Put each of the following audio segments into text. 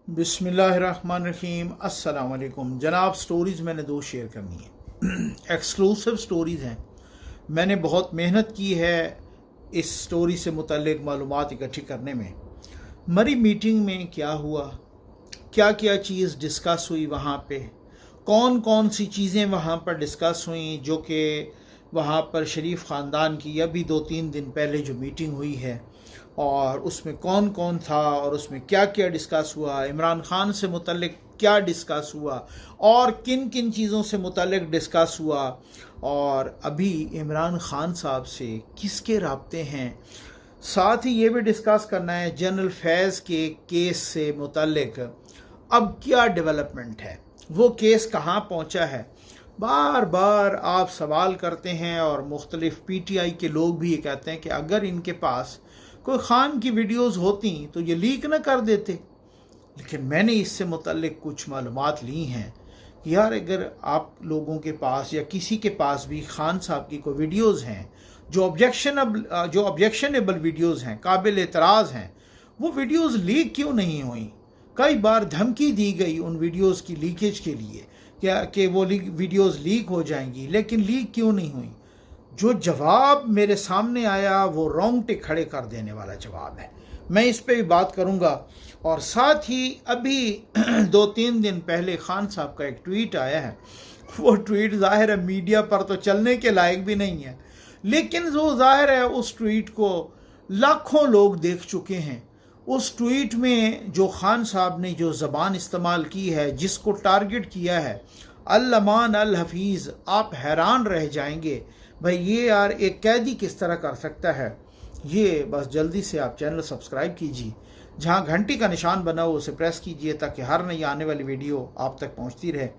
बिस्मिल्लाहिर्रहमानिर्रहीम। अस्सलाम वालेकुम जनाब। स्टोरीज़ मैंने दो शेयर करनी है, एक्सक्लूसिव स्टोरीज़ हैं। मैंने बहुत मेहनत की है इस स्टोरी से मुतल्लिक मालूमात इकट्ठी करने में। मरी मीटिंग में क्या हुआ, क्या क्या चीज़ डिस्कस हुई वहाँ पे, कौन कौन सी चीज़ें वहाँ पर डिस्कस हुई जो कि वहाँ पर शरीफ ख़ानदान की अभी 2-3 दिन पहले जो मीटिंग हुई है, और उसमें कौन कौन था और उसमें क्या क्या डिस्कस हुआ, इमरान खान से मुतल्लिक क्या डिस्कस हुआ और किन किन चीज़ों से मुतल्लिक डिस्कस हुआ, और अभी इमरान खान साहब से किसके राब्ते हैं। साथ ही ये भी डिस्कस करना है जनरल फैज़ के केस से मुतल्लिक अब क्या डेवलपमेंट है, वो केस कहाँ पहुँचा है। बार बार आप सवाल करते हैं और मुख्तलिफ PTI के लोग भी ये कहते हैं कि अगर इनके पास कोई खान की वीडियोस होती तो ये लीक ना कर देते। लेकिन मैंने इससे मुतल्लिक कुछ मालूमात ली हैं कि यार अगर आप लोगों के पास या किसी के पास भी खान साहब की कोई वीडियोस हैं जो ऑब्जेक्शनेबल वीडियोस हैं, काबिल एतराज़ हैं, वो वीडियोस लीक क्यों नहीं हुई। कई बार धमकी दी गई उन वीडियोस की लीकेज के लिए क्या कि वो वीडियोस लीक हो जाएंगी, लेकिन लीक क्यों नहीं हुई। जो जवाब मेरे सामने आया वो रोंगटे खड़े कर देने वाला जवाब है। मैं इस पे भी बात करूंगा। और साथ ही अभी 2-3 दिन पहले खान साहब का एक ट्वीट आया है। वो ट्वीट ज़ाहिर है मीडिया पर तो चलने के लायक भी नहीं है, लेकिन जो ज़ाहिर है उस ट्वीट को लाखों लोग देख चुके हैं। उस ट्वीट में जो खान साहब ने जो ज़बान इस्तेमाल की है, जिसको टारगेट किया है, अल-अमान अल-हफीज़, आप हैरान रह जाएंगे भाई ये यार एक कैदी किस तरह कर सकता है। ये बस जल्दी से आप चैनल सब्सक्राइब कीजिए, जहाँ घंटी का निशान बना हो उसे प्रेस कीजिए ताकि हर नई आने वाली वीडियो आप तक पहुँचती रहे।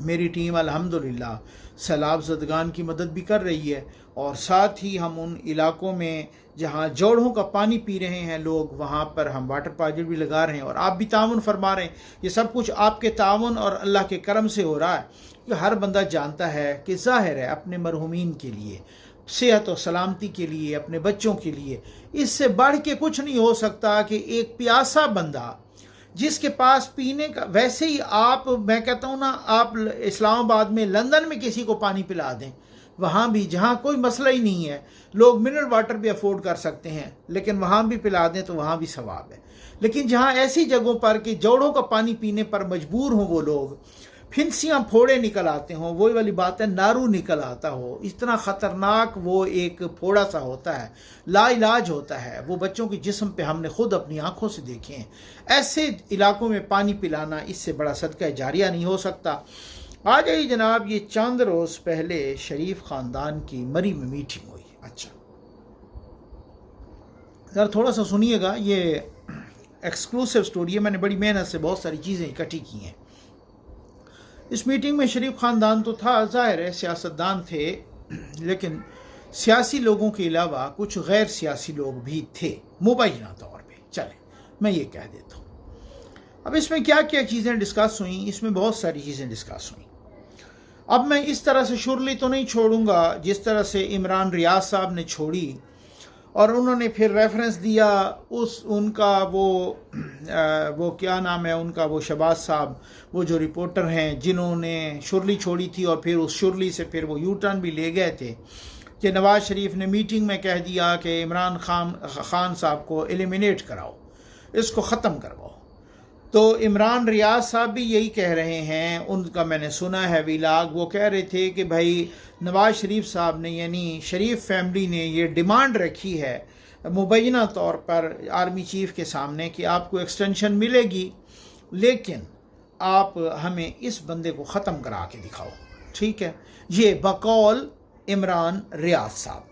मेरी टीम अल्हम्दुलिल्लाह सैलाब ज़दगान की मदद भी कर रही है, और साथ ही हम उन इलाकों में जहाँ जोड़ों का पानी पी रहे हैं लोग, वहाँ पर हम वाटर प्रोजेक्ट भी लगा रहे हैं और आप भी ताउन फरमा रहे हैं। ये सब कुछ आपके ताउन और अल्लाह के करम से हो रहा है, कि हर बंदा जानता है कि ज़ाहिर है अपने मरहूमीन के लिए, सेहत और सलामती के लिए, अपने बच्चों के लिए इससे बढ़ के कुछ नहीं हो सकता कि एक प्यासा बंदा जिसके पास पीने का, वैसे ही आप, मैं कहता हूँ ना, आप इस्लामाबाद में, लंदन में किसी को पानी पिला दें, वहाँ भी जहाँ कोई मसला ही नहीं है, लोग मिनरल वाटर भी अफोर्ड कर सकते हैं, लेकिन वहाँ भी पिला दें तो वहाँ भी सवाब है। लेकिन जहाँ ऐसी जगहों पर कि जोड़ों का पानी पीने पर मजबूर हों वो लोग, फिंसियाँ फोड़े निकल आते हों, वही वाली बात है, नारू निकल आता हो, इतना ख़तरनाक वो एक फोड़ा सा होता है, लाइलाज होता है, वो बच्चों के जिस्म पे हमने खुद अपनी आंखों से देखे हैं। ऐसे इलाकों में पानी पिलाना, इससे बड़ा सदका जारिया नहीं हो सकता। आ जाइए जनाब, ये चंद रोज़ पहले शरीफ ख़ानदान की मरी में मीटिंग हुई। अच्छा यार थोड़ा सा सुनिएगा, ये एक्सक्लूसिव स्टोरी है, मैंने बड़ी मेहनत से बहुत सारी चीज़ें इकट्ठी की हैं। इस मीटिंग में शरीफ ख़ानदान तो था, ज़ाहिर है सियासतदान थे, लेकिन सियासी लोगों के अलावा कुछ गैर सियासी लोग भी थे मुबैना तौर पे। चले मैं ये कह देता हूँ। अब इसमें क्या क्या चीज़ें डिस्कस हुई, इसमें बहुत सारी चीज़ें डिस्कस हुई। अब मैं इस तरह से शुरली तो नहीं छोड़ूंगा जिस तरह से इमरान रियाज साहब ने छोड़ी, और उन्होंने फिर रेफरेंस दिया उनका वो क्या नाम है उनका, वो शहबाज साहब, वो जो रिपोर्टर हैं जिन्होंने शुरली छोड़ी थी, और फिर उस शुरली से फिर वो यू टर्न भी ले गए थे कि नवाज़ शरीफ ने मीटिंग में कह दिया कि इमरान खान साहब को एलिमिनेट कराओ, इसको ख़त्म करवाओ। तो इमरान रियाज साहब भी यही कह रहे हैं, उनका मैंने सुना है व्लॉग, वो कह रहे थे कि भाई नवाज़ शरीफ साहब ने, यानी शरीफ फैमिली ने ये डिमांड रखी है मुबैना तौर पर आर्मी चीफ के सामने कि आपको एक्सटेंशन मिलेगी, लेकिन आप हमें इस बंदे को ख़त्म करा के दिखाओ। ठीक है, ये बकौल इमरान रियाज साहब।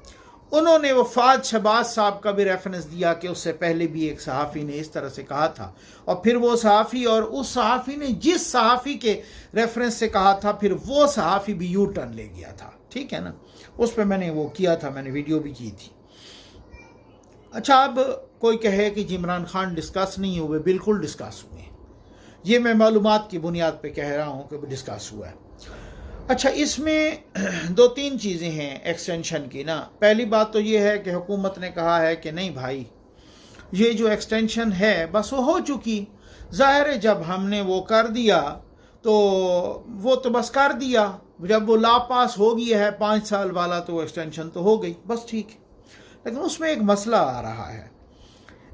उन्होंने वफात शहबाज साहब का भी रेफरेंस दिया कि उससे पहले भी एक सहाफ़ी ने इस तरह से कहा था, और फिर वो सहाफ़ी और उस सहाफ़ी ने जिस सहाफ़ी के रेफरेंस से कहा था, फिर वो सहाफ़ी भी यू टर्न ले गया था। ठीक है ना, उस पर मैंने वो किया था, मैंने वीडियो भी की थी। अच्छा, अब कोई कहे कि इमरान खान डिस्कस नहीं हुए, बिल्कुल डिस्कस हुए। ये मैं मालूमात की बुनियाद पर कह रहा हूँ कि डिस्कस हुआ है। अच्छा, इसमें 2-3 चीज़ें हैं एक्सटेंशन की ना। पहली बात तो ये है कि हुकूमत ने कहा है कि नहीं भाई, ये जो एक्सटेंशन है बस वो हो चुकी, ज़ाहिर है जब हमने वो कर दिया तो वो तो बस कर दिया, जब वो लॉ पास हो गया है 5 साल वाला तो एक्सटेंशन तो हो गई, बस ठीक है। लेकिन उसमें एक मसला आ रहा है।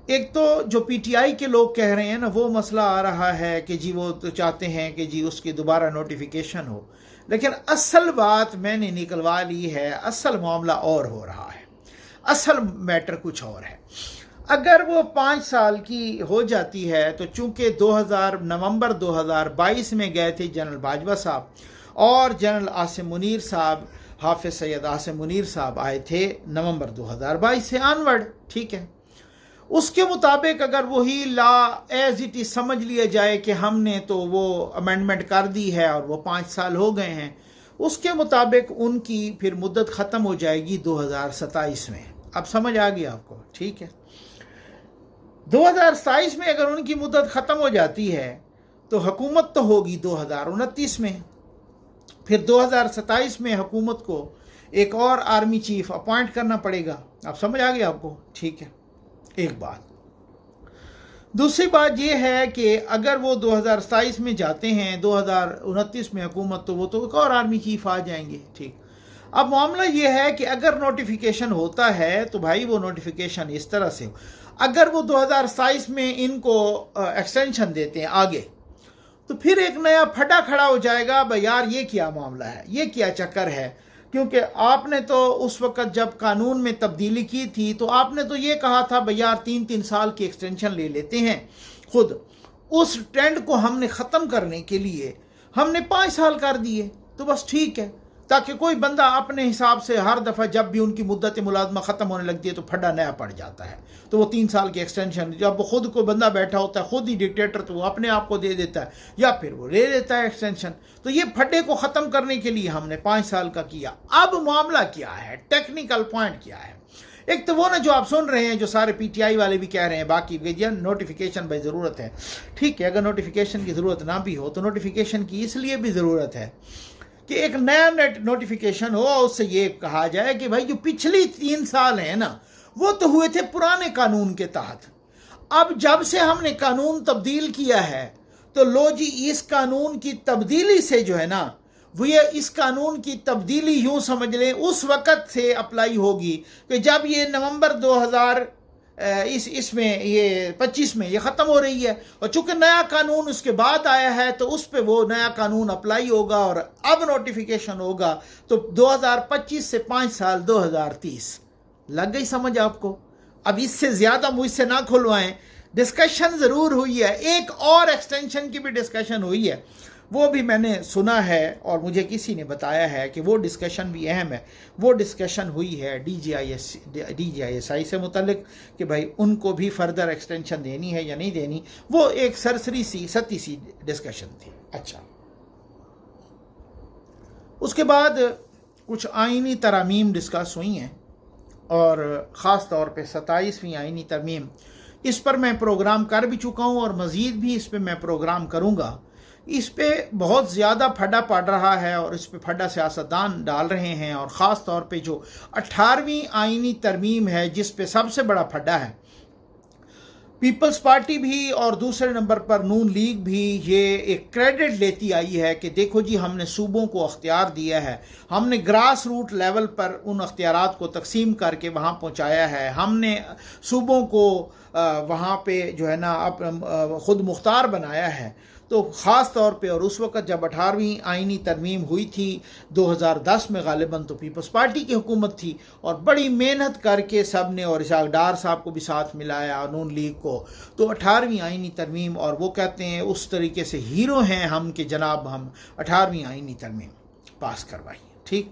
एक तो जो पीटीआई के लोग कह रहे हैं ना, वो मसला आ रहा है कि जी वो तो चाहते हैं कि जी उसकी दोबारा नोटिफिकेशन हो, लेकिन असल बात मैंने निकलवा ली है, असल मामला और हो रहा है, असल मैटर कुछ और है। अगर वो 5 साल की हो जाती है तो चूंकि नवंबर 2022 में गए थे जनरल बाजवा साहब और जनरल आसिम मुनीर साहब, हाफिज सैयद आसिम मुनीर साहब आए थे नवंबर 2022 से ऑनवर्ड, ठीक है। उसके मुताबिक अगर वही लॉ एज इट इज समझ लिया जाए कि हमने तो वो अमेंडमेंट कर दी है और वो 5 साल हो गए हैं, उसके मुताबिक उनकी फिर मुद्दत ख़त्म हो जाएगी 2027 में। अब समझ आ गई आपको, ठीक है। 2027 में अगर उनकी मुद्दत ख़त्म हो जाती है तो हुकूमत तो होगी 2029 में, फिर 2027 में हुकूमत को एक और आर्मी चीफ अपॉइंट करना पड़ेगा। अब समझ आ गया आपको, ठीक है। एक बात। दूसरी बात यह है कि अगर वो 2027 में जाते हैं, 2029 में हुकूमत, तो वो तो एक और आर्मी चीफ आ जाएंगे, ठीक। अब मामला ये है कि अगर नोटिफिकेशन होता है तो भाई वो नोटिफिकेशन इस तरह से हो, अगर वो 2027 में इनको एक्सटेंशन देते हैं आगे, तो फिर एक नया फटा खड़ा हो जाएगा, भाई यार ये क्या मामला है, ये क्या चक्कर है। क्योंकि आपने तो उस वक़्त जब कानून में तब्दीली की थी तो आपने तो ये कहा था भाई यार 3-3 साल की एक्सटेंशन ले लेते हैं। खुद उस ट्रेंड को हमने ख़त्म करने के लिए हमने 5 साल कर दिए, तो बस ठीक है, ताकि कोई बंदा अपने हिसाब से हर दफ़ा जब भी उनकी मुद्दत मुलाजमा ख़त्म होने लगती है तो फड्डा नया पड़ जाता है। तो वो 3 साल की एक्सटेंशन जब खुद को बंदा बैठा होता है, खुद ही डिक्टेटर, तो वो अपने आप को दे देता है या फिर वो ले लेता है एक्सटेंशन। तो ये फड्डे को ख़त्म करने के लिए हमने 5 साल का किया। अब मामला क्या है, टेक्निकल पॉइंट क्या है। एक तो वो ना जो आप सुन रहे हैं, जो सारे पीटीआई वाले भी कह रहे हैं, बाकी भी नोटिफिकेशन भाई ज़रूरत है, ठीक है। अगर नोटिफिकेशन की ज़रूरत ना भी हो तो नोटिफिकेशन की इसलिए भी ज़रूरत है कि एक नया नोटिफिकेशन हो और उससे ये कहा जाए कि भाई जो पिछली 3 साल हैं ना, वो तो हुए थे पुराने कानून के तहत। अब जब से हमने कानून तब्दील किया है तो लो जी, इस कानून की तब्दीली से जो है ना, वो ये इस कानून की तब्दीली यूं समझ लें उस वक़्त से अप्लाई होगी कि जब ये नवंबर 2000 इसमें ये 25 में ये ख़त्म हो रही है, और चूंकि नया कानून उसके बाद आया है तो उस पर वो नया कानून अप्लाई होगा और अब नोटिफिकेशन होगा तो 2025 से 5 साल 2030। लग गई समझ आपको। अब इससे ज़्यादा मुझसे ना खुलवाएं, डिस्कशन ज़रूर हुई है, एक और एक्सटेंशन की भी डिस्कशन हुई है, वो भी मैंने सुना है और मुझे किसी ने बताया है कि वो डिस्कशन भी अहम है। वो डिस्कशन हुई है DGISI से मुतल्लिक कि भाई उनको भी फर्दर एक्सटेंशन देनी है या नहीं देनी। वो एक सरसरी सी सती सी डिस्कशन थी। अच्छा, उसके बाद कुछ आइनी तरमीम डिस्कस हुई हैं और ख़ास तौर पे 27वीं आइनी तरमीम, इस पर मैं प्रोग्राम कर भी चुका हूँ और मज़ीद भी इस पर मैं प्रोग्राम करूँगा। इस पे बहुत ज़्यादा फड्डा पड़ रहा है और इस पे फड्डा सियासतदान डाल रहे हैं, और ख़ास तौर पे जो 18वीं आइनी तरमीम है जिस पे सबसे बड़ा फड्डा है, पीपल्स पार्टी भी और दूसरे नंबर पर नून लीग भी ये एक क्रेडिट लेती आई है कि देखो जी, हमने सूबों को अख्तियार दिया है, हमने ग्रास रूट लेवल पर उन अख्तियारात को तकसीम करके वहाँ पहुँचाया है, हमने सूबों को वहाँ पे जो है ना ख़ुद मुख्तार बनाया है। तो ख़ास तौर पे, और उस वक़्त जब 18वीं आइनी तरमीम हुई थी 2010 में गालिबन, तो पीपल्स पार्टी की हुकूमत थी और बड़ी मेहनत करके सब ने, और इसाक डार साहब को भी साथ मिलाया, नून लीग को, तो 18वीं आइनी तरमीम, और वो कहते हैं उस तरीके से हीरो हैं हम कि जनाब हम 18वीं आइनी तरमीम पास करवाई, ठीक।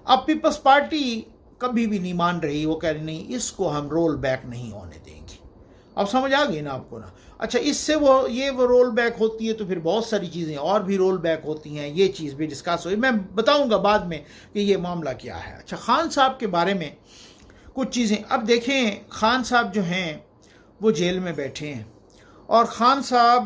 अब पीपल्स पार्टी कभी भी नहीं मान रही, वो कह रही नहीं, इसको हम रोल बैक नहीं होने देंगे। अब समझ आ गई ना आपको ना। अच्छा, इससे वो रोल बैक होती है तो फिर बहुत सारी चीज़ें और भी रोल बैक होती हैं, ये चीज़ भी डिस्कस हुई, मैं बताऊंगा बाद में कि ये मामला क्या है। अच्छा, खान साहब के बारे में कुछ चीज़ें। अब देखें, खान साहब जो हैं वो जेल में बैठे हैं, और ख़ान साहब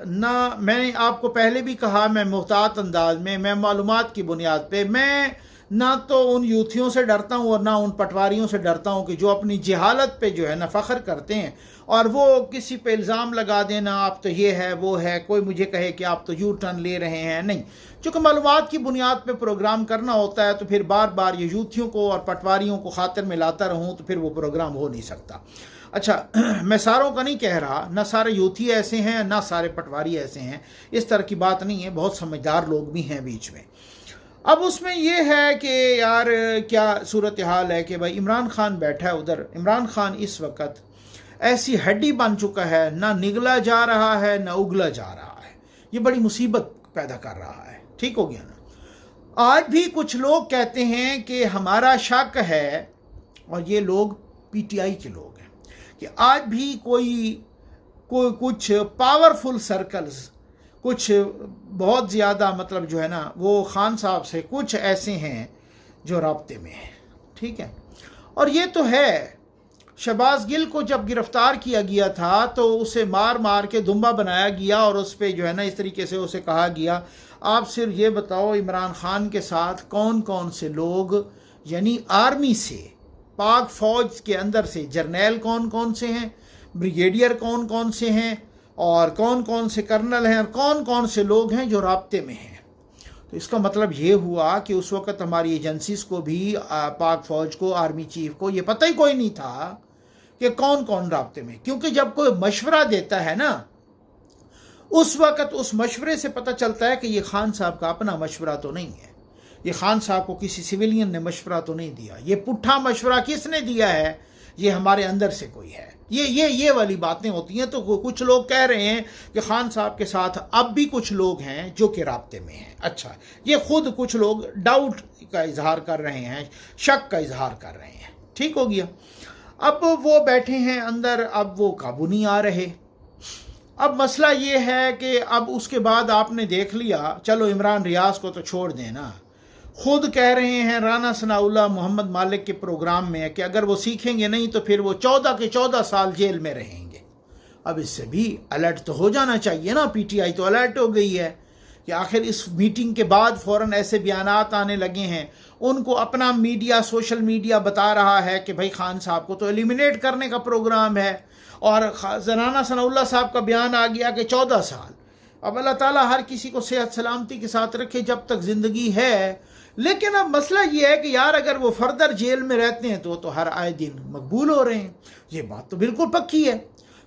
ना, मैंने आपको पहले भी कहा, मैं मुहतात अंदाज में, मैं मालूमात की बुनियाद पे, मैं ना तो उन यूथियों से डरता हूँ और ना उन पटवारियों से डरता हूँ कि जो अपनी जहालत पे जो है ना फ़ख्र करते हैं और वो किसी पे इल्ज़ाम लगा देना आप तो ये है वो है, कोई मुझे कहे कि आप तो यू टर्न ले रहे हैं। नहीं, चूँकि मालूमात की बुनियाद पे प्रोग्राम करना होता है तो फिर बार बार ये यूथियों को और पटवारियों को खातिर में लाता रहूँ तो फिर वो प्रोग्राम हो नहीं सकता। अच्छा, मैं सारों का नहीं कह रहा, ना सारे यूथी ऐसे हैं ना सारे पटवारी ऐसे हैं, इस तरह की बात नहीं है, बहुत समझदार लोग भी हैं बीच में। अब उसमें यह है कि यार क्या सूरत हाल है कि भाई इमरान खान बैठा है उधर। इमरान खान इस वक्त ऐसी हड्डी बन चुका है, ना निगला जा रहा है ना उगला जा रहा है, ये बड़ी मुसीबत पैदा कर रहा है। ठीक हो गया ना। आज भी कुछ लोग कहते हैं कि हमारा शक है, और ये लोग पीटीआई के लोग हैं, कि आज भी कोई कुछ पावरफुल सर्कल्स, कुछ बहुत ज़्यादा मतलब जो है ना वो खान साहब से कुछ ऐसे हैं जो राब्ते में हैं। ठीक है, और ये तो है। शहबाज गिल को जब गिरफ्तार किया गया था तो उसे मार मार के दुम्बा बनाया गया और उस पर जो है ना इस तरीके से उसे कहा गया, आप सिर्फ ये बताओ इमरान खान के साथ कौन कौन से लोग, यानी आर्मी से, पाक फ़ौज के अंदर से जर्नैल कौन कौन से हैं, ब्रिगेडियर कौन कौन से हैं, और कौन कौन से कर्नल हैं, और कौन कौन से लोग हैं जो राब्ते में हैं। तो इसका मतलब ये हुआ कि उस वक़्त हमारी एजेंसीज को भी, पाक फ़ौज को, आर्मी चीफ को ये पता ही कोई नहीं था कि कौन कौन राब्ते में। क्योंकि जब कोई मशवरा देता है ना, उस वक़्त उस मशवरे से पता चलता है कि ये खान साहब का अपना मशवरा तो नहीं है, ये खान साहब को किसी सिविलियन ने मशवरा तो नहीं दिया, ये पुट्ठा मशवरा किसने दिया है, ये हमारे अंदर से कोई है। ये वाली बातें होती हैं। तो कुछ लोग कह रहे हैं कि खान साहब के साथ अब भी कुछ लोग हैं जो कि राब्ते में हैं। अच्छा, ये खुद कुछ लोग डाउट का इजहार कर रहे हैं, शक का इजहार कर रहे हैं। ठीक हो गया। अब वो बैठे हैं अंदर, अब वो काबू नहीं आ रहे। अब मसला ये है कि अब उसके बाद आपने देख लिया, चलो इमरान रियाज को तो छोड़ देना, खुद कह रहे हैं राना सनाउल्लाह मोहम्मद मालिक के प्रोग्राम में कि अगर वो सीखेंगे नहीं तो फिर वो 14 के 14 साल जेल में रहेंगे। अब इससे भी अलर्ट तो हो जाना चाहिए ना, पीटीआई तो अलर्ट हो गई है कि आखिर इस मीटिंग के बाद फ़ौरन ऐसे बयानात आने लगे हैं। उनको अपना मीडिया, सोशल मीडिया बता रहा है कि भाई खान साहब को तो एलिमिनेट करने का प्रोग्राम है, और राना सनाउल्लाह साहब का बयान आ गया कि 14 साल। अब अल्लाह ताला हर किसी को सेहत सलामती के साथ रखे जब तक ज़िंदगी है। लेकिन अब मसला ये है कि यार अगर वो फर्दर जेल में रहते हैं तो हर आए दिन मकबूल हो रहे हैं। ये बात तो बिल्कुल पक्की है,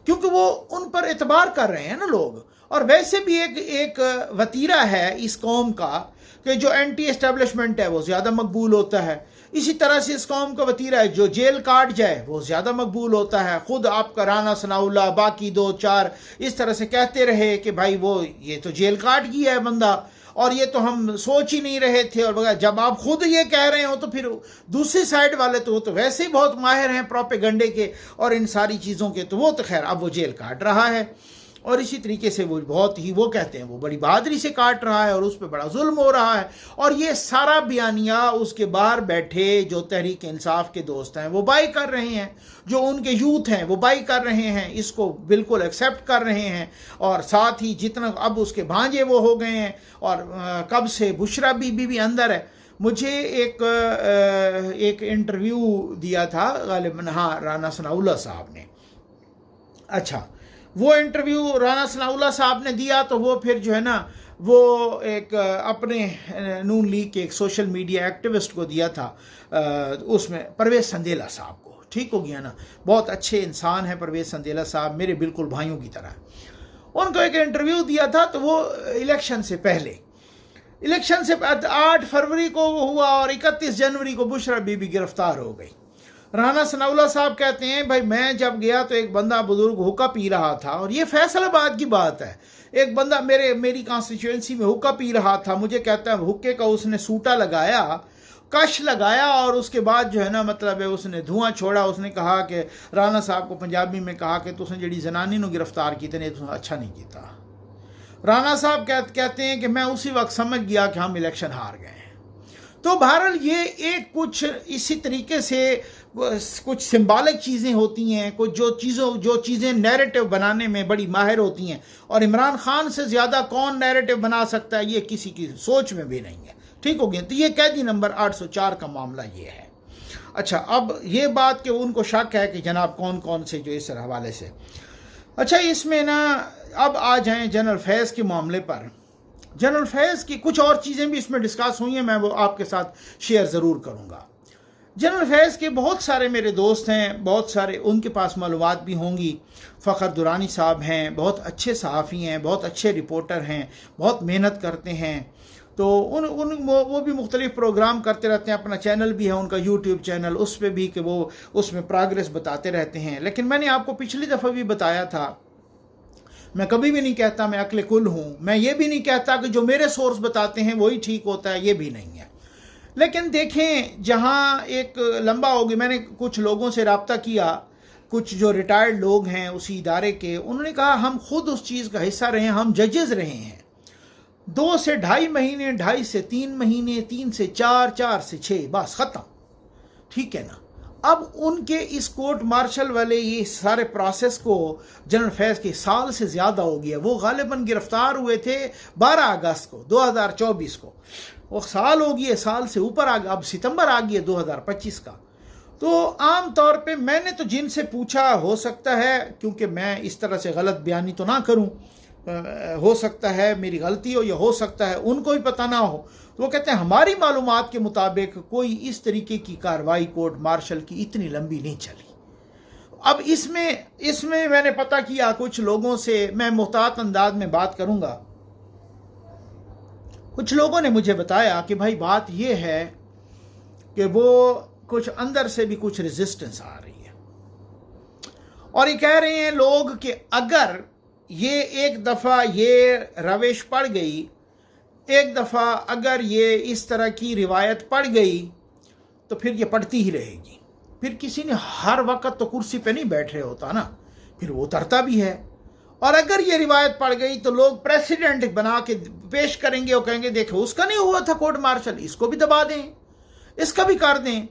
क्योंकि वो उन पर एतबार कर रहे हैं ना लोग। और वैसे भी एक वतीरा है इस कौम का कि जो एंटी एस्टेब्लिशमेंट है वो ज़्यादा मकबूल होता है। इसी तरह से इस कौम का वतीरा है जो जेल काट जाए वो ज़्यादा मकबूल होता है। ख़ुद आपका राना सनाउल्लाह, बाकी 2-4 इस तरह से कहते रहे कि भाई वो ये तो जेल काट गया है बंदा, और ये तो हम सोच ही नहीं रहे थे। और जब आप खुद ये कह रहे हो तो फिर दूसरी साइड वाले तो वैसे ही बहुत माहिर हैं प्रोपेगंडे के और इन सारी चीज़ों के, तो वो तो खैर अब वो जेल काट रहा है। और इसी तरीके से वो बहुत ही, वो कहते हैं वो बड़ी बहादुरी से काट रहा है और उस पर बड़ा जुल्म हो रहा है। और ये सारा बयानिया उसके बाहर बैठे जो तहरीक इंसाफ के दोस्त हैं वो बाई कर रहे हैं, जो उनके यूथ हैं वो बाई कर रहे हैं, इसको बिल्कुल एक्सेप्ट कर रहे हैं। और साथ ही जितना अब उसके भांजे वो हो गए हैं, और कब से बुशरा बीबी भी अंदर है। मुझे एक इंटरव्यू दिया था गालिबन, हाँ, राना सनाउल्लाह साहब ने। अच्छा, वो इंटरव्यू राना सनाउल्लाह साहब ने दिया तो वो फिर जो है ना वो एक अपने नून लीग के एक सोशल मीडिया एक्टिविस्ट को दिया था, उसमें परवेज़ संदेला साहब को। ठीक हो गया ना, बहुत अच्छे इंसान हैं परवेज़ संदेला साहब, मेरे बिल्कुल भाइयों की तरह। उनको एक इंटरव्यू दिया था तो वो इलेक्शन से पहले, इलेक्शन से 8 फरवरी को हुआ और 31 जनवरी को बुशरा बीबी गिरफ्तार हो गई। राना सनाउल्लाह साहब कहते हैं भाई मैं जब गया तो एक बंदा बुजुर्ग हुक्का पी रहा था, और ये फैसलाबाद की बात है। एक बंदा मेरी कॉन्स्टिट्यूएंसी में हुक्का पी रहा था, मुझे कहता है हुक्के का उसने सूटा लगाया, कश लगाया, और उसके बाद जो है ना मतलब है उसने धुआं छोड़ा। उसने कहा कि राना साहब को पंजाबी में कहा कि तुसने जड़ी जनानी को गिरफ्तार की ने तुम अच्छा नहीं किया। राना साहब कहते हैं कि मैं उसी वक्त समझ गया कि हम इलेक्शन हार गए। तो बहरहाल ये एक कुछ इसी तरीके से कुछ सिंबॉलिक चीज़ें होती हैं, कुछ जो चीज़ें नैरेटिव बनाने में बड़ी माहिर होती हैं, और इमरान खान से ज़्यादा कौन नैरेटिव बना सकता है ये किसी की सोच में भी नहीं है। ठीक हो गया। तो ये कैदी नंबर 804 का मामला ये है। अच्छा, अब ये बात कि उनको शक है कि जनाब कौन कौन से जो इस हवाले से, अच्छा इसमें ना अब आ जाएं जनरल फैज़ के मामले पर। जनरल फैज़ की कुछ और चीज़ें भी इसमें डिस्कस हुई हैं, मैं वो आपके साथ शेयर ज़रूर करूँगा। जनरल फैज़ के बहुत सारे मेरे दोस्त हैं, बहुत सारे उनके पास मालूमात भी होंगी। फ़खर दुरानी साहब हैं, बहुत अच्छे सहाफ़ी हैं, बहुत अच्छे रिपोर्टर हैं, बहुत मेहनत करते हैं। तो वो भी मुख्तलिफ़ प्रोग्राम करते रहते हैं, अपना चैनल भी है उनका यूट्यूब चैनल, उस पर भी कि वो उसमें प्रोग्रेस बताते रहते हैं। लेकिन मैंने आपको पिछली दफ़ा भी बताया था, मैं कभी भी नहीं कहता मैं अक्ल कुल हूँ, मैं ये भी नहीं कहता कि जो मेरे सोर्स बताते हैं वही ठीक होता है, ये भी नहीं है। लेकिन देखें, जहाँ एक लंबा हो गया, मैंने कुछ लोगों से रब्ता किया, कुछ जो रिटायर्ड लोग हैं उसी इदारे के, उन्होंने कहा हम खुद उस चीज़ का हिस्सा रहे हैं, हम जजेस रहे हैं। 2 से 2.5 महीने, 2.5 से 3 महीने, 3 से 4, 4 से 6, बस ख़त्म, ठीक है ना। अब उनके इस कोर्ट मार्शल वाले ये सारे प्रोसेस को जनरल फैज़ के साल से ज़्यादा हो गया। वो गालिबन गिरफ्तार हुए थे 12 अगस्त को 2024 को, वो साल हो गया, साल से ऊपर आ गया, अब सितंबर आ गया 2025 का। तो आम तौर पे मैंने तो जिनसे पूछा, हो सकता है क्योंकि मैं इस तरह से गलत बयानी तो ना करूं, हो सकता है मेरी गलती हो या हो सकता है उनको भी पता ना हो, तो वो कहते हैं हमारी मालूमात के मुताबिक कोई इस तरीके की कार्रवाई कोर्ट मार्शल की इतनी लंबी नहीं चली। अब इसमें मैंने पता किया कुछ लोगों से, मैं मुहतात अंदाज में बात करूंगा। कुछ लोगों ने मुझे बताया कि भाई बात ये है कि वो कुछ अंदर से भी कुछ रेजिस्टेंस आ रही है, और ये कह रहे हैं लोग कि अगर ये एक दफ़ा ये रविश पड़ गई, एक दफ़ा अगर ये इस तरह की रिवायत पड़ गई तो फिर ये पड़ती ही रहेगी। फिर किसी ने हर वक्त तो कुर्सी पे नहीं बैठ रहे होता ना, फिर वो उतरता भी है। और अगर ये रिवायत पड़ गई तो लोग प्रेसिडेंट बना के पेश करेंगे और कहेंगे देखो उसका नहीं हुआ था कोर्ट मार्शल, इसको भी दबा दें, इसका भी कर दें।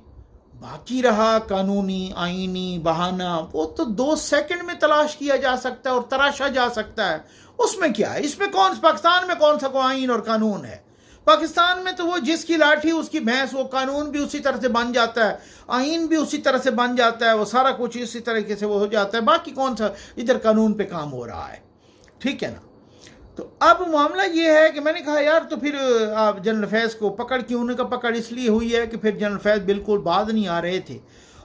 बाकी रहा कानूनी आईनी बहाना, वो तो 2 सेकंड में तलाश किया जा सकता है और तराशा जा सकता है, उसमें क्या है। इसमें पाकिस्तान में कौन सा कोई आईन और कानून है? पाकिस्तान में तो वो जिसकी लाठी उसकी भैंस, वो कानून भी उसी तरह से बन जाता है, आईन भी उसी तरह से बन जाता है, वो सारा कुछ इसी तरीके से वो हो जाता है। बाकी कौन सा इधर कानून पे काम हो रहा है, ठीक है ना। तो अब मामला ये है कि मैंने कहा यार तो फिर आप जनरल फैज़ को पकड़ क्यों? उन्होंने कहा पकड़ इसलिए हुई है कि फिर जनरल फैज़ बिल्कुल बाद नहीं आ रहे थे,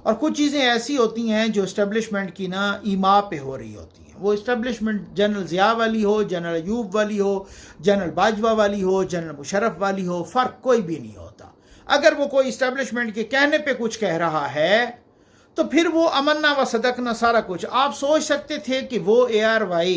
और कुछ चीज़ें ऐसी होती हैं जो इस्टेब्लिशमेंट की ना ईमा पे हो रही होती हैं। वो इस्टेब्लिशमेंट जनरल ज़िया वाली हो, जनरल अयूब वाली हो, जनरल बाजवा वाली हो, जनरल मुशर्रफ वाली हो, फ़र्क कोई भी नहीं होता। अगर वो कोई इस्टेब्लिशमेंट के कहने पे कुछ कह रहा है तो फिर वो अमन्ना व सदकना सारा कुछ। आप सोच सकते थे कि वो ARY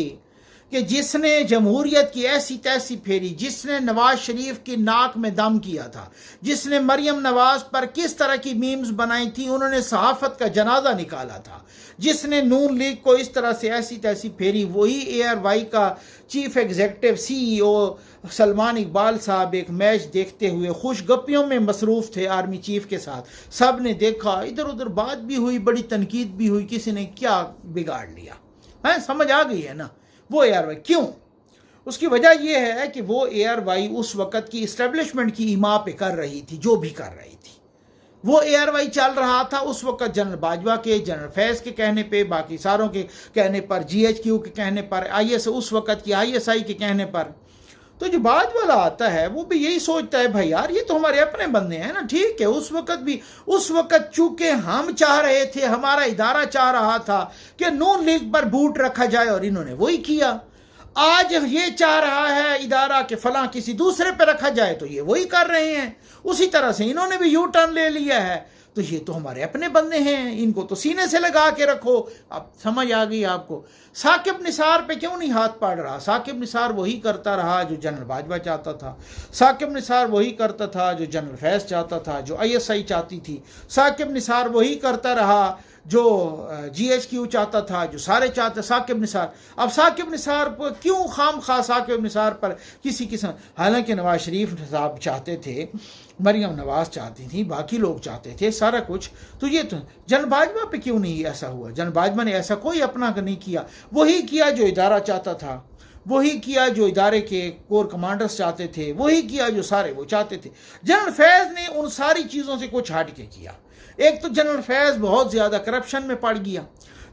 कि जिसने जमहूरियत की ऐसी तैसी फेरी, जिसने नवाज शरीफ की नाक में दम किया था, जिसने मरियम नवाज पर किस तरह की मीम्स बनाई थी, उन्होंने सहाफ़त का जनाजा निकाला था, जिसने नून लीग को इस तरह से ऐसी तैसी फेरी, वही ARY का chief executive CEO Salman Iqbal साहब एक मैच देखते हुए खुशगपियों में मसरूफ़ थे आर्मी चीफ के साथ। सब ने देखा, इधर उधर बात भी हुई, बड़ी तनकीद भी हुई, किसी ने क्या बिगाड़ लिया है, समझ आ गई है ना। वो ARY क्यों? उसकी वजह यह है कि वो ARY उस वक़्त की इस्टेब्लिशमेंट की ईमा पे कर रही थी जो भी कर रही थी। वो ARY चल रहा था उस वक़्त जनरल बाजवा के, जनरल फैज़ के कहने पे, बाकी सारों के कहने पर, GHQ के कहने पर, उस वक़्त की ISI के कहने पर। तो जो बाद वाला आता है वो भी यही सोचता है भाई यार ये तो हमारे अपने बंदे हैं ना, ठीक है। उस वक़्त चूँकि हम चाह रहे थे, हमारा इदारा चाह रहा था कि नून लीग पर बूट रखा जाए और इन्होंने वही किया। आज ये चाह रहा है इदारा के फलां किसी दूसरे पे रखा जाए तो ये वही कर रहे हैं। उसी तरह से इन्होंने भी U टर्न ले लिया है, तो ये तो हमारे अपने बंदे हैं, इनको तो सीने से लगा के रखो। अब समझ आ गई आपको। साकिब निसार पे क्यों नहीं हाथ पड़ रहा? साकिब निसार वही करता रहा जो जनरल बाजवा चाहता था, साकिब निसार वही करता था जो जनरल फैज़ चाहता था, जो ISI चाहती थी, साकिब निसार वही करता रहा जो GHQ चाहता था, जो सारे चाहते साकिब निसार। अब साकिब निसार पर क्यों खाम खा साकिब निसार पर किसी किस्म, हालांकि नवाज शरीफ साहब चाहते थे, मरियम नवाज चाहती थी, बाकी लोग चाहते थे सारा कुछ, तो ये तो जनरल बाजवा पे क्यों नहीं ऐसा हुआ? जनरल बाजवा ने ऐसा कोई अपना नहीं किया, वही किया जो इदारा चाहता था, वही किया जो इदारे के कोर कमांडर्स चाहते थे, वही किया जो सारे वो चाहते थे। जनरल फैज़ ने उन सारी चीज़ों से कुछ हट के किया। एक तो जनरल फैज़ बहुत ज़्यादा करप्शन में पड़ गया,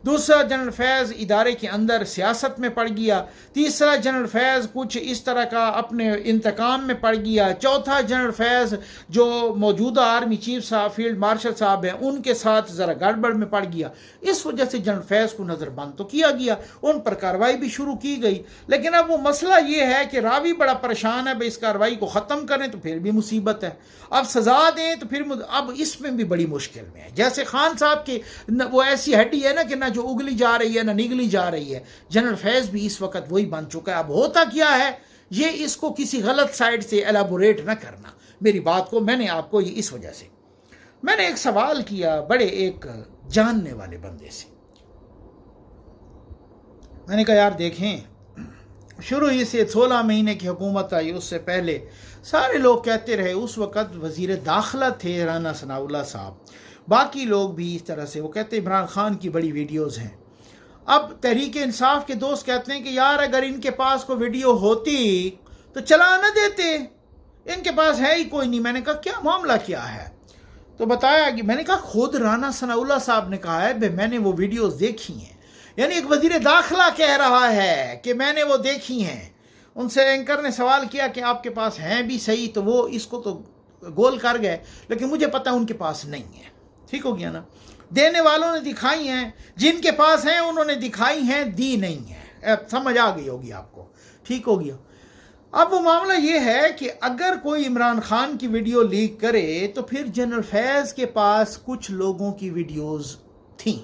दूसरा जनरल फैज़ इदारे के अंदर सियासत में पड़ गया, तीसरा जनरल फैज़ कुछ इस तरह का अपने इंतकाम में पड़ गया, चौथा जनरल फैज़ जो मौजूदा आर्मी चीफ साहब फील्ड मार्शल साहब हैं उनके साथ ज़रा गड़बड़ में पड़ गया। इस वजह से जनरल फैज़ को नज़रबंद तो किया गया, उन पर कार्रवाई भी शुरू की गई। लेकिन अब वो मसला ये है कि रावी बड़ा परेशान है, भाई इस कार्रवाई को ख़त्म करें तो फिर भी मुसीबत है, अब सज़ा दें तो फिर अब इसमें भी बड़ी मुश्किल में है। जैसे खान साहब की वो ऐसी हड्डी है ना कि ना जो उगली जा रही है ना निगली जा रही है, जनरल फैज़ भी इस वक्त वही बन चुका है। अब होता क्या है, ये इसको किसी गलत साइड से एलाबोरेट ना करना मेरी बात को। मैंने आपको ये इस वजह से मैंने एक सवाल किया बड़े एक जानने वाले बंदे से। मैंने कहा यार देखें, शुरू ही से 16 महीने की हुकूमत आई, उससे पहले सारे लोग कहते रहे, उस वक़्त वज़ीर दाखिला थे राना सनाउल्लाह साहब, बाकी लोग भी इस तरह से वो कहते इमरान खान की बड़ी वीडियोज़ हैं। अब तहरीक इंसाफ के दोस्त कहते हैं कि यार अगर इनके पास कोई वीडियो होती तो चला न देते, इनके पास है ही कोई नहीं। मैंने कहा क्या मामला क्या है, तो बताया कि मैंने कहा खुद राना सनाउल्लाह साहब ने कहा है भाई मैंने वो वीडियोज़ देखी हैं। यानी एक वज़ीर दाखिला कह रहा है कि मैंने वो देखी हैं। उनसे एंकर ने सवाल किया कि आपके पास हैं भी सही, तो वो इसको तो गोल कर गए, लेकिन मुझे पता उनके पास नहीं है। ठीक हो गया ना, देने वालों ने दिखाई हैं, जिनके पास हैं उन्होंने दिखाई हैं, दी नहीं है। अब समझ आ गई होगी आपको, ठीक हो गया। अब वो मामला ये है कि अगर कोई इमरान खान की वीडियो लीक करे तो फिर जनरल फैज़ के पास कुछ लोगों की वीडियोस थी,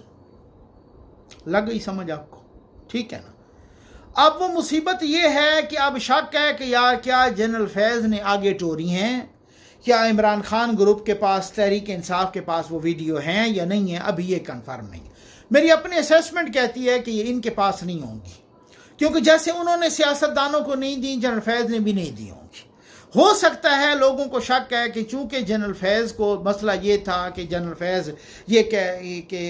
लग गई समझ आपको, ठीक है ना। अब वो मुसीबत ये है कि अब शक है कि यार क्या जनरल फैज़ ने आगे टोरी हैं, क्या इमरान खान ग्रुप के पास तहरीक इंसाफ के पास वो वीडियो हैं या नहीं है, अभी ये कंफर्म नहीं। मेरी अपनी असेसमेंट कहती है कि ये इनके पास नहीं होंगी, क्योंकि जैसे उन्होंने सियासतदानों को नहीं दी, जनरल फैज़ ने भी नहीं दी होंगी। हो सकता है लोगों को शक है कि चूंकि जनरल फैज़ को मसला ये था कि जनरल फैज़ ये कि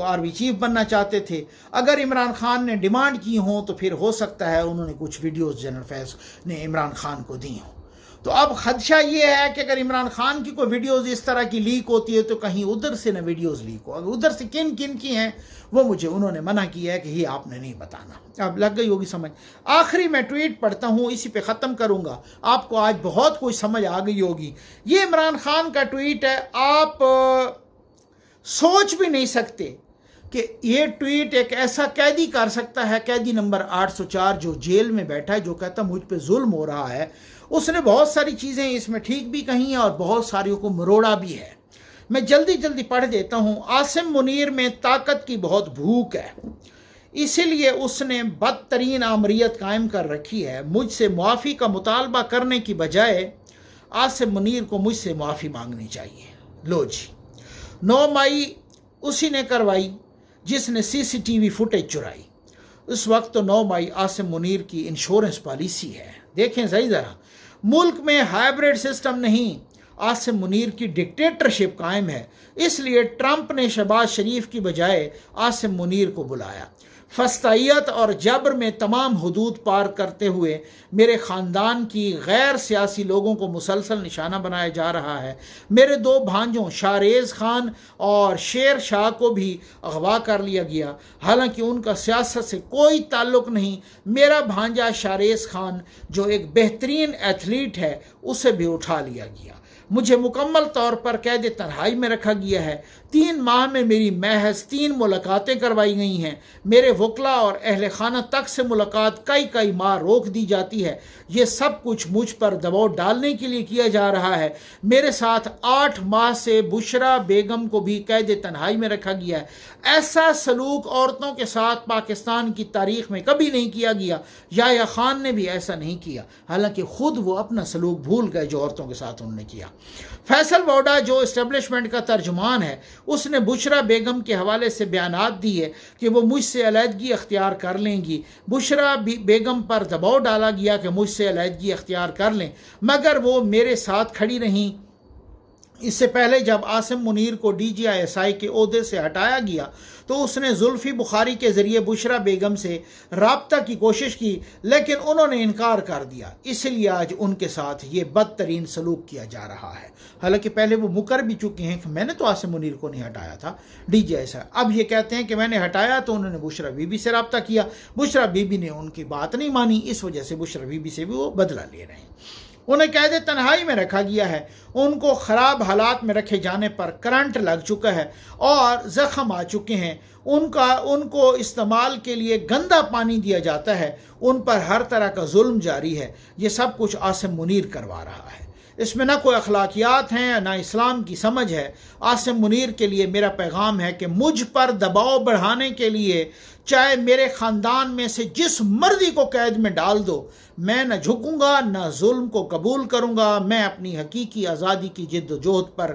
आर्मी चीफ बनना चाहते थे, अगर इमरान खान ने डिमांड की हो तो फिर हो सकता है उन्होंने कुछ वीडियोस जनरल फैज़ ने इमरान खान को दी हों। तो अब खदशा ये है कि अगर इमरान खान की कोई वीडियोस इस तरह की लीक होती है तो कहीं उधर से न वीडियोस लीक हो। अगर उधर से किन किन की हैं वो मुझे उन्होंने मना किया है कि ये आपने नहीं बताना। अब लग गई होगी समझ। आखिरी मैं ट्वीट पढ़ता हूँ, इसी पे ख़त्म करूँगा। आपको आज बहुत कुछ समझ आ गई होगी। ये इमरान खान का ट्वीट है, आप सोच भी नहीं सकते कि ये ट्वीट एक ऐसा कैदी कर सकता है, कैदी नंबर 804 जो जेल में बैठा है, जो कहता मुझ पे जुल्म हो रहा है। उसने बहुत सारी चीज़ें इसमें ठीक भी कही हैं और बहुत सारियों को मरोड़ा भी है। मैं जल्दी जल्दी पढ़ देता हूँ। आसिम मुनीर में ताकत की बहुत भूख है, इसीलिए उसने बदतरीन आमरीत कायम कर रखी है। मुझसे मुआफ़ी का मुतालबा करने की बजाय आसिम मुनीर को मुझसे मुआफ़ी मांगनी चाहिए। लो जी, 9 मई उसी ने करवाई जिसने CCTV फुटेज चुराई। उस वक्त तो 9 मई आसिम मुनीर की इंश्योरेंस पॉलिसी है। देखें सही ज़रा, मुल्क में हाइब्रिड सिस्टम नहीं, आसिम मुनीर की डिक्टेटरशिप कायम है। इसलिए ट्रंप ने शहबाज शरीफ की बजाय आसिम मुनीर को बुलाया। फस्तायत और जबर में तमाम हदूद पार करते हुए मेरे ख़ानदान की गैर सियासी लोगों को मुसलसल निशाना बनाया जा रहा है। मेरे 2 भांजों शाहरेज़ खान और शेर शाह को भी अगवा कर लिया गया, हालांकि उनका सियासत से कोई ताल्लुक़ नहीं। मेरा भांजा शाहरेज़ खान जो एक बेहतरीन एथलीट है, उसे भी उठा लिया गया। मुझे मुकम्मल तौर पर कैद तन्हाई में रखा गया है। 3 माह में मेरी महज 3 मुलाकातें करवाई गई हैं। मेरे वकला और अहल खाना तक से मुलाकात कई माह रोक दी जाती है। ये सब कुछ मुझ पर दबाव डालने के लिए किया जा रहा है। मेरे साथ 8 माह से बुशरा बेगम को भी कैद तन्हाई में रखा गया है। ऐसा सलूक औरतों के साथ पाकिस्तान की तारीख में कभी नहीं किया गया। याह्या खान ने भी ऐसा नहीं किया, हालांकि खुद वो अपना सलूक भूल गए जो औरतों के साथ उन्होंने किया। फैसल वोडा जो इस्टेब्लिशमेंट का तर्जुमान है, उसने बुशरा बेगम के हवाले से बयानात दिए कि वो मुझसे अलहदगी अख्तियार कर लेंगी। बुशरा बेगम पर दबाव डाला गया कि मुझसे अलहदगी अख्तियार कर लें, मगर वो मेरे साथ खड़ी रहीं इससे पहले जब आसिम मुनीर को DGI-SI के ओहदे से हटाया गया तो उसने जुल्फी बुखारी के ज़रिए बुशरा बेगम से रब्ता की कोशिश की, लेकिन उन्होंने इनकार कर दिया। इसलिए आज उनके साथ ये बदतरीन सलूक किया जा रहा है। हालांकि पहले वो मुकर भी चुके हैं कि मैंने तो आसिम मुनीर को नहीं हटाया था DGI-SI। अब ये कहते हैं कि मैंने हटाया तो उन्होंने बुशरा बीबी से रब्ता किया, बुशरा बीबी ने उनकी बात नहीं मानी, इस वजह से बुशरा बीबी से भी वो बदला ले रहे हैं। उन्हें कैद तन्हाई में रखा गया है। उनको ख़राब हालात में रखे जाने पर करंट लग चुका है और ज़ख्म आ चुके हैं। उनको इस्तेमाल के लिए गंदा पानी दिया जाता है। उन पर हर तरह का जुल्म जारी है। ये सब कुछ आसिम मुनीर करवा रहा है। इसमें ना कोई अखलाकियात हैं ना इस्लाम की समझ है। आसिम मुनीर के लिए मेरा पैगाम है कि मुझ पर दबाव बढ़ाने के लिए चाहे मेरे ख़ानदान में से जिस मर्दी को कैद में डाल दो, मैं न झुकूंगा न जुल्म को कबूल करूंगा। मैं अपनी हकीकी आज़ादी की जद्दोजहद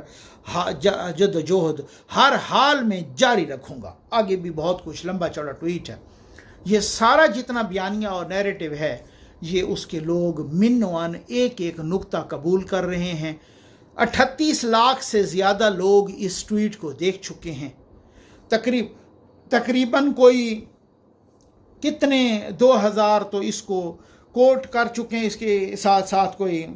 हर हाल में जारी रखूंगा। आगे भी बहुत कुछ लंबा चौड़ा ट्वीट है। ये सारा जितना बयानिया और नैरेटिव है, ये उसके लोग मिनवान एक एक नुक्ता कबूल कर रहे हैं। 38 लाख से ज़्यादा लोग इस ट्वीट को देख चुके हैं। तकरीबन कोई कितने 2000 तो इसको कोट कर चुके हैं, इसके साथ साथ कोई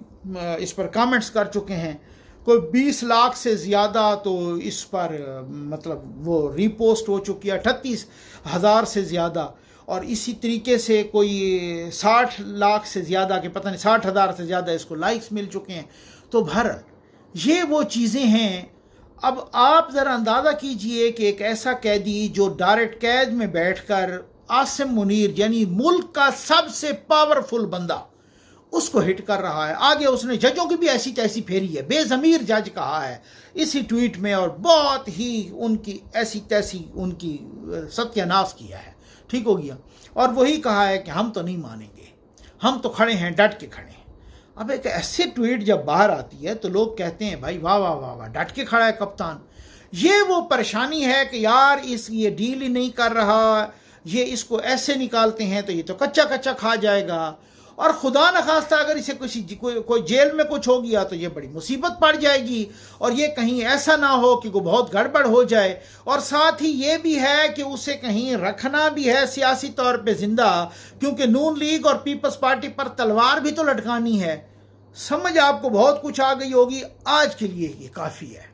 इस पर कमेंट्स कर चुके हैं। कोई 20 लाख से ज़्यादा तो इस पर मतलब वो रीपोस्ट हो चुकी है, 38,000 से ज़्यादा। और इसी तरीके से कोई 60 लाख से ज़्यादा के पता नहीं 60,000 से ज़्यादा इसको लाइक्स मिल चुके हैं। तो बहरहाल ये वो चीज़ें हैं। अब आप ज़रा अंदाज़ा कीजिए कि एक ऐसा कैदी जो डायरेक्ट कैद में बैठकर आसिम मुनीर यानी मुल्क का सबसे पावरफुल बंदा उसको हिट कर रहा है। आगे उसने जजों की भी ऐसी तैसी फेरी है, बेज़मीर जज कहा है इसी ट्वीट में, और बहुत ही उनकी ऐसी तैसी उनकी सत्यानाश किया है। ठीक हो गया। और वही कहा है कि हम तो नहीं मानेंगे, हम तो खड़े हैं, डट के खड़े हैं। अब एक ऐसे ट्वीट जब बाहर आती है तो लोग कहते हैं भाई वाह वाह वाह वाह, डट के खड़ा है कप्तान। ये वो परेशानी है कि यार ये डील ही नहीं कर रहा, ये इसको ऐसे निकालते हैं तो ये तो कच्चा कच्चा खा जाएगा, और खुदा न खास्ता अगर इसे कोई जेल में कुछ हो गया तो ये बड़ी मुसीबत पड़ जाएगी, और ये कहीं ऐसा ना हो कि कोई बहुत गड़बड़ हो जाए। और साथ ही ये भी है कि उसे कहीं रखना भी है सियासी तौर पे जिंदा, क्योंकि नून लीग और पीपल्स पार्टी पर तलवार भी तो लटकानी है। समझ आपको बहुत कुछ आ गई होगी। आज के लिए ये काफ़ी है।